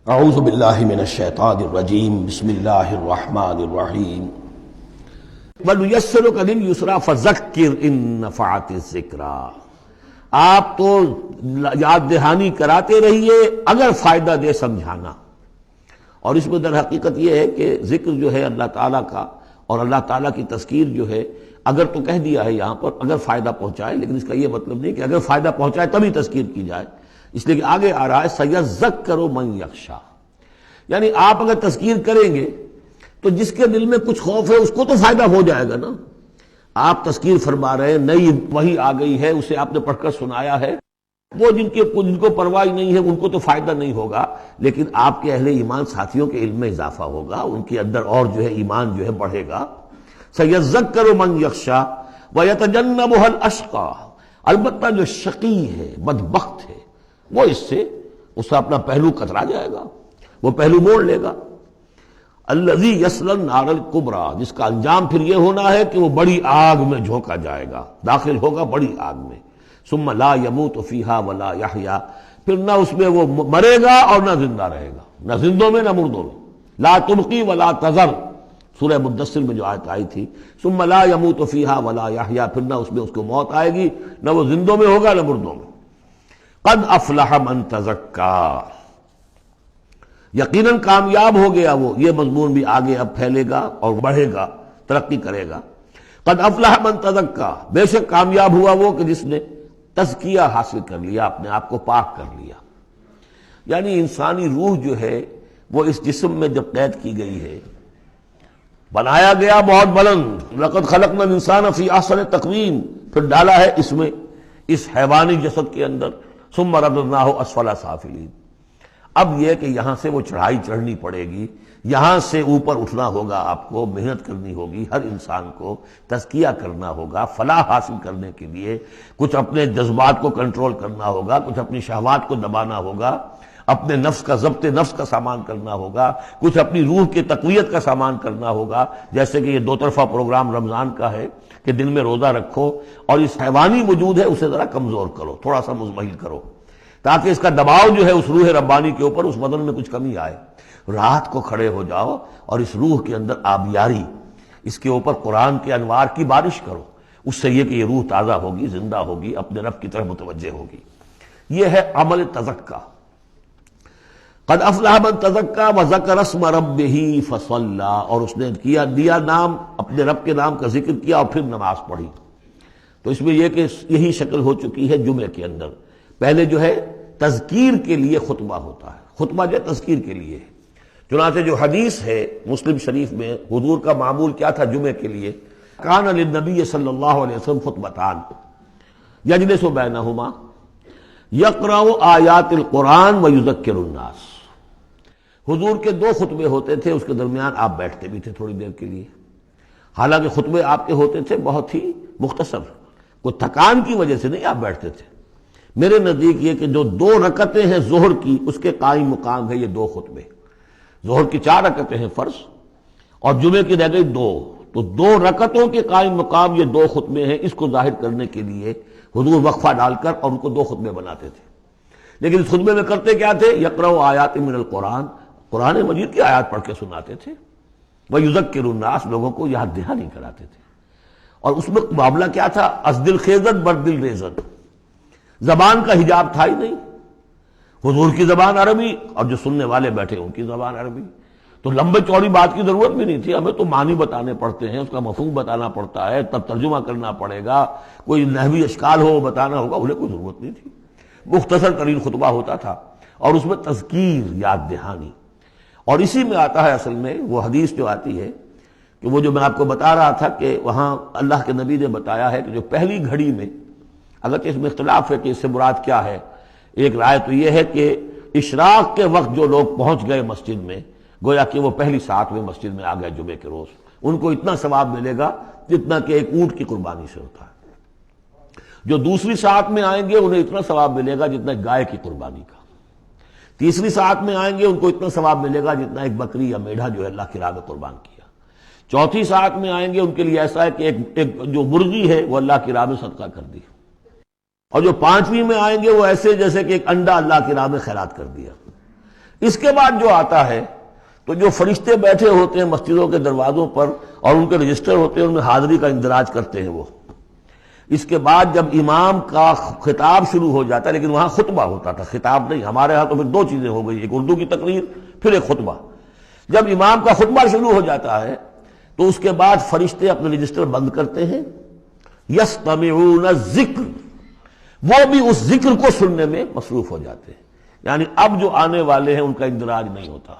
اعوذ باللہ من الشیطان الرجیم بسم اللہ الرحمن الرحیم وَنُيَسِّرُكَ لِلْيُسْرَىٰ فَذَكِّرْ إِن نَّفَعَتِ الذِّكْرَىٰ، آپ تو یاد دہانی کراتے رہیے اگر فائدہ دے سمجھانا۔ اور اس میں در حقیقت یہ ہے کہ ذکر جو ہے اللہ تعالیٰ کا اور اللہ تعالیٰ کی تذکیر جو ہے، اگر تو کہہ دیا ہے یہاں پر اگر فائدہ پہنچائے، لیکن اس کا یہ مطلب نہیں کہ اگر فائدہ پہنچائے تبھی تذکیر کی جائے، اس لیے کہ آگے آ رہا ہے سَيَذَّكَّرُ مَن يَخْشَىٰ، یعنی آپ اگر تذکیر کریں گے تو جس کے دل میں کچھ خوف ہے اس کو تو فائدہ ہو جائے گا نا۔ آپ تذکیر فرما رہے ہیں، نئی وحی آ گئی ہے، اسے آپ نے پڑھ کر سنایا ہے، وہ جن کو پرواہ نہیں ہے ان کو تو فائدہ نہیں ہوگا، لیکن آپ کے اہل ایمان ساتھیوں کے علم میں اضافہ ہوگا، ان کے اندر اور جو ہے ایمان جو ہے بڑھے گا۔ سَيَذَّكَّرُ مَن يَخْشَىٰ وَيَتَجَنَّبُهَا الْأَشْقَىٰ، البتہ جو شقی ہے، بدبخت ہے، وہ اس سے اپنا پہلو کترا جائے گا، وہ پہلو موڑ لے گا۔ الذی یصلی النار الکبریٰ، جس کا انجام پھر یہ ہونا ہے کہ وہ بڑی آگ میں جھونکا جائے گا، داخل ہوگا بڑی آگ میں۔ ثم لا یموت فیہا ولا یحییٰ، پھر نہ اس میں وہ مرے گا اور نہ زندہ رہے گا، نہ زندوں میں نہ مردوں میں۔ لا تبقی ولا تذر، سورہ مدثر میں جو آیت آئی تھی، ثم لا یموت فیہا ولا یحییٰ، پھر نہ اس میں اس کو موت آئے گی، نہ وہ زندوں میں ہوگا نہ مردوں میں۔ قد افلح من تزکیٰ، یقیناً کامیاب ہو گیا وہ، یہ مضمون بھی آگے اب پھیلے گا اور بڑھے گا، ترقی کرے گا۔ قد افلح من تزکیٰ، بے شک کامیاب ہوا وہ کہ جس نے تزکیہ حاصل کر لیا، اپنے آپ کو پاک کر لیا۔ یعنی انسانی روح جو ہے وہ اس جسم میں جب قید کی گئی ہے، بنایا گیا بہت بلند، لقد خلقنا الانسان فی احسن تقویم، پھر ڈالا ہے اس میں، اس حیوانی جسد کے اندر، ثم رددناہ اسفل سافلین۔ اب یہ کہ یہاں سے وہ چڑھائی چڑھنی پڑے گی، یہاں سے اوپر اٹھنا ہوگا، آپ کو محنت کرنی ہوگی، ہر انسان کو تزکیہ کرنا ہوگا، فلاح حاصل کرنے کے لیے کچھ اپنے جذبات کو کنٹرول کرنا ہوگا، کچھ اپنی شہوات کو دبانا ہوگا، اپنے نفس کا ضبط نفس کا سامان کرنا ہوگا، کچھ اپنی روح کی تقویت کا سامان کرنا ہوگا، جیسے کہ یہ دو طرفہ پروگرام رمضان کا ہے کہ دن میں روزہ رکھو اور اس حیوانی وجود ہے اسے ذرا کمزور کرو، تھوڑا سا مزمحل کرو، تاکہ اس کا دباؤ جو ہے اس روح ربانی کے اوپر، اس بدن میں کچھ کمی آئے۔ رات کو کھڑے ہو جاؤ اور اس روح کے اندر آبیاری، اس کے اوپر قرآن کے انوار کی بارش کرو، اس سے یہ کہ یہ روح تازہ ہوگی، زندہ ہوگی، اپنے رب کی طرف متوجہ ہوگی۔ یہ ہے عمل تزکیٰ۔ قد افلح من تزکیٰ وذکر اسم ربہ فصلی، اور اس نے دیا نام، اپنے رب کے نام کا ذکر کیا اور پھر نماز پڑھی۔ تو اس میں یہ کہ یہی شکل ہو چکی ہے جمعے کے اندر۔ پہلے جو ہے تذکیر کے لیے خطبہ ہوتا ہے، خطبہ جو تذکیر کے لیے ہے۔ چنانچہ جو حدیث ہے مسلم شریف میں، حضور کا معمول کیا تھا جمعے کے لیے؟ کان للنبی صلی اللہ علیہ وسلم خطبتان یجلس بینہما یقرأ آیات القرآن ویذکر الناس، حضور کے دو خطبے ہوتے تھے، اس کے درمیان آپ بیٹھتے بھی تھے تھوڑی دیر کے لیے، حالانکہ خطبے آپ کے ہوتے تھے بہت ہی مختصر، کوئی تھکان کی وجہ سے نہیں آپ بیٹھتے تھے۔ میرے نزدیک یہ کہ جو 2 رکعتیں ہیں ظہر کی، اس کے قائم مقام ہے یہ 2 خطبے۔ ظہر کی 4 رکعتیں ہیں فرض، اور جمعے کی رہ گئی 2، تو 2 رکعتوں کے قائم مقام یہ 2 خطبے ہیں۔ اس کو ظاہر کرنے کے لیے حضور وقفہ ڈال کر اور ان کو 2 خطبے بناتے تھے، لیکن اس خطبے میں کرتے کیا تھے؟ یقرأ آیات من القرآن، قرآن مجید کی آیات پڑھ کے سناتے تھے، ویذکر الناس، لوگوں کو یاد دہانی کراتے تھے۔ اور اس میں معاملہ کیا تھا؟ از دل خیزت بر دل ریزت، زبان کا حجاب تھا ہی نہیں، حضور کی زبان عربی اور جو سننے والے بیٹھے ان کی زبان عربی، تو لمبے چوڑی بات کی ضرورت بھی نہیں تھی، ہمیں تو معنی بتانے پڑتے ہیں، اس کا مفہوم بتانا پڑتا ہے، تب ترجمہ کرنا پڑے گا، کوئی نحوی اشکال ہو وہ بتانا ہوگا، انہیں کوئی ضرورت نہیں تھی، مختصر ترین خطبہ ہوتا تھا، اور اس میں تذکیر، یاد دہانی۔ اور اسی میں آتا ہے اصل میں وہ حدیث جو آتی ہے کہ وہ جو میں آپ کو بتا رہا تھا کہ وہاں اللہ کے نبی نے بتایا ہے کہ جو پہلی گھڑی میں، اگرچہ اس میں اختلاف ہے کہ اس سے مراد کیا ہے، ایک رائے تو یہ ہے کہ اشراق کے وقت جو لوگ پہنچ گئے مسجد میں، گویا کہ وہ پہلی ساعت میں مسجد میں آ گئے جمعے کے روز، ان کو اتنا ثواب ملے گا جتنا کہ ایک اونٹ کی قربانی سے ہوتا ہے۔ جو دوسری ساعت میں آئیں گے انہیں اتنا ثواب ملے گا جتنا ایک گائے کی قربانی کا۔ تیسری ساعت میں آئیں گے ان کو اتنا ثواب ملے گا جتنا ایک بکری یا میڑھا جو ہے اللہ کی راہ میں قربان کیا۔ چوتھی ساعت میں آئیں گے ان کے لیے ایسا ہے کہ ایک جو مرغی ہے وہ اللہ کی راہ میں صدقہ کر دی، اور جو 5ویں میں آئیں گے وہ ایسے جیسے کہ ایک انڈا اللہ کی راہ میں خیرات کر دیا۔ اس کے بعد جو آتا ہے تو جو فرشتے بیٹھے ہوتے ہیں مسجدوں کے دروازوں پر اور ان کے رجسٹر ہوتے ہیں، ان میں حاضری کا اندراج کرتے ہیں وہ. اس کے بعد جب امام کا خطاب شروع ہو جاتا ہے، لیکن وہاں خطبہ ہوتا تھا، خطاب نہیں. ہمارے ہاں تو پھر دو چیزیں ہو گئی، ایک اردو کی تقریر، پھر ایک خطبہ. جب امام کا خطبہ شروع ہو جاتا ہے تو اس کے بعد فرشتے اپنے رجسٹر بند کرتے ہیں. یستمعون الذکر، وہ بھی اس ذکر کو سننے میں مصروف ہو جاتے ہیں. یعنی اب جو آنے والے ہیں ان کا اندراج نہیں ہوتا.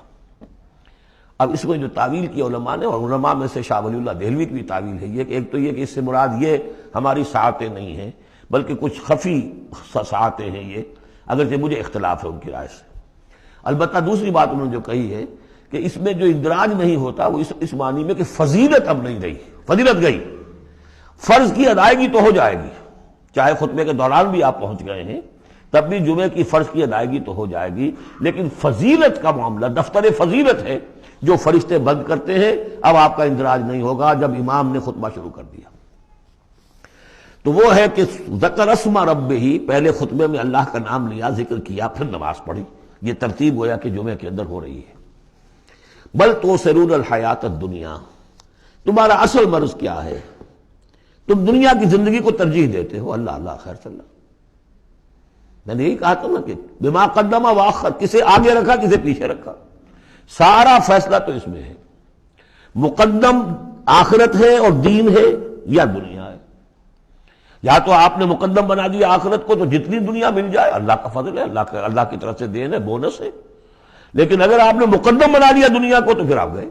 اب اس میں جو تعویل کی علماء نے، اور علماء میں سے شاہ ولی اللہ دہلوی کی بھی تعویل ہے یہ کہ ایک تو یہ کہ اس سے مراد یہ ہماری ساعتیں نہیں ہیں بلکہ کچھ خفی ساعتیں ہیں یہ، اگرچہ مجھے اختلاف ہے ان کی رائے سے. البتہ دوسری بات انہوں نے جو کہی ہے کہ اس میں جو اندراج نہیں ہوتا وہ اس معنی میں کہ فضیلت اب نہیں رہی، فضیلت گئی. فرض کی ادائیگی تو ہو جائے گی، چاہے خطبے کے دوران بھی آپ پہنچ گئے ہیں تب بھی جمعے کی فرض کی ادائیگی تو ہو جائے گی، لیکن فضیلت کا معاملہ دفتر فضیلت ہے جو فرشتے بند کرتے ہیں. اب آپ کا اندراج نہیں ہوگا جب امام نے خطبہ شروع کر دیا. تو وہ ہے کہ ذکر اسم ربہ، پہلے خطبے میں اللہ کا نام لیا، ذکر کیا، پھر نماز پڑھی. یہ ترتیب گویا کہ جمعے کے اندر ہو رہی ہے. بل تؤثرون الحیات الدنیا، تمہارا اصل مرض کیا ہے؟ تم دنیا کی زندگی کو ترجیح دیتے ہو. اللہ اللہ خیر صلی اللہ، میں نے یہی کہا تھا نا کہ بما قدم واخر، کسے آگے رکھا کسے پیچھے رکھا، سارا فیصلہ تو اس میں ہے. مقدم آخرت ہے اور دین ہے یا دنیا ہے. یا تو آپ نے مقدم بنا دیا آخرت کو تو جتنی دنیا مل جائے اللہ کا فضل ہے، اللہ کی طرف سے دین ہے، بونس ہے. لیکن اگر آپ نے مقدم بنا دیا دنیا کو تو پھر آپ گئے.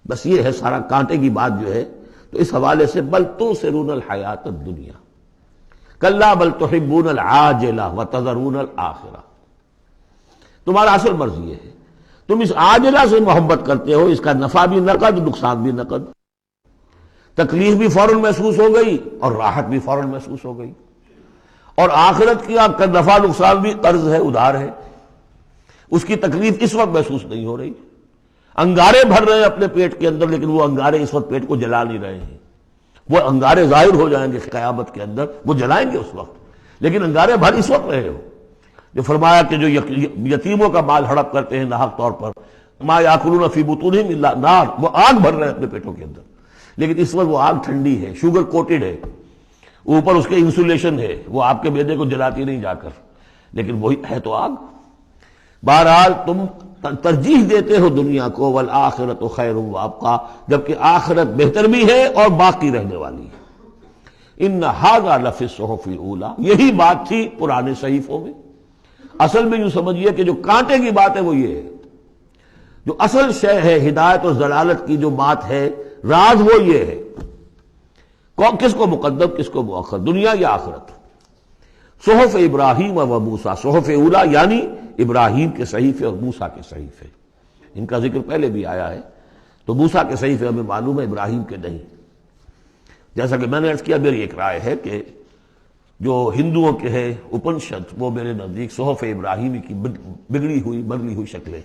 بس یہ ہے سارا کانٹے کی بات جو ہے. تو اس حوالے سے بل تؤثرون الحیات الدنیا کلا بل تحبون العاجلہ وتذرون الآخرہ، تمہارا اصل مرض یہ ہے تم اس عاجلہ سے محبت کرتے ہو، اس کا نفع بھی نقد نقصان بھی نقد، تکلیف بھی فوراً محسوس ہو گئی اور راحت بھی فوراً محسوس ہو گئی، اور آخرت کا نفع نقصان بھی قرض ہے، ادھار ہے، اس کی تکلیف اس وقت محسوس نہیں ہو رہی. انگارے بھر رہے ہیں اپنے پیٹ کے اندر لیکن وہ انگارے اس وقت پیٹ کو جلا نہیں رہے ہیں. وہ انگارے ظاہر ہو جائیں گے قیامت کے اندر، وہ جلائیں گے اس وقت، لیکن انگارے بھر اس وقت رہے ہو. جو فرمایا کہ جو یتیموں کا مال ہڑپ کرتے ہیں ناحق طور پر، ما یاکلون فی بطونہم الا نار، وہ آگ بھر رہے ہیں اپنے پیٹوں کے اندر، لیکن اس وقت وہ آگ ٹھنڈی ہے، شوگر کوٹڈ ہے، اوپر اس کے انسولیشن ہے، وہ آپ کے معدے کو جلاتی نہیں جا کر، لیکن وہی ہے تو آگ. بہرحال تم ترجیح دیتے ہو دنیا کو، والآخرۃ خیر وابقیٰ، جبکہ آخرت بہتر بھی ہے اور باقی رہنے والی ہے. ان ھذا لفی الصحف الاولی، یہی بات تھی پرانے صحیفوں میں. اصل میں یوں سمجھیے کہ جو کانٹے کی بات ہے وہ یہ ہے، جو اصل شے ہے ہدایت اور ضلالت کی جو بات ہے، راز وہ یہ ہے کس کو مقدم کس کو مؤخر، دنیا یا آخرت. صحف ابراہیم و موسیٰ، صحف اولا یعنی ابراہیم کے صحیفے اور موسیٰ کے صحیفے، ان کا ذکر پہلے بھی آیا ہے. تو موسیٰ کے صحیفے ہمیں معلوم ہے، ابراہیم کے نہیں. جیسا کہ میں نے عرض کیا، میری ایک رائے ہے کہ جو ہندوؤں کے ہے اپنشد، وہ میرے نزدیک صحف ابراہیمی کی بگڑی ہوئی بدلی ہوئی شکلیں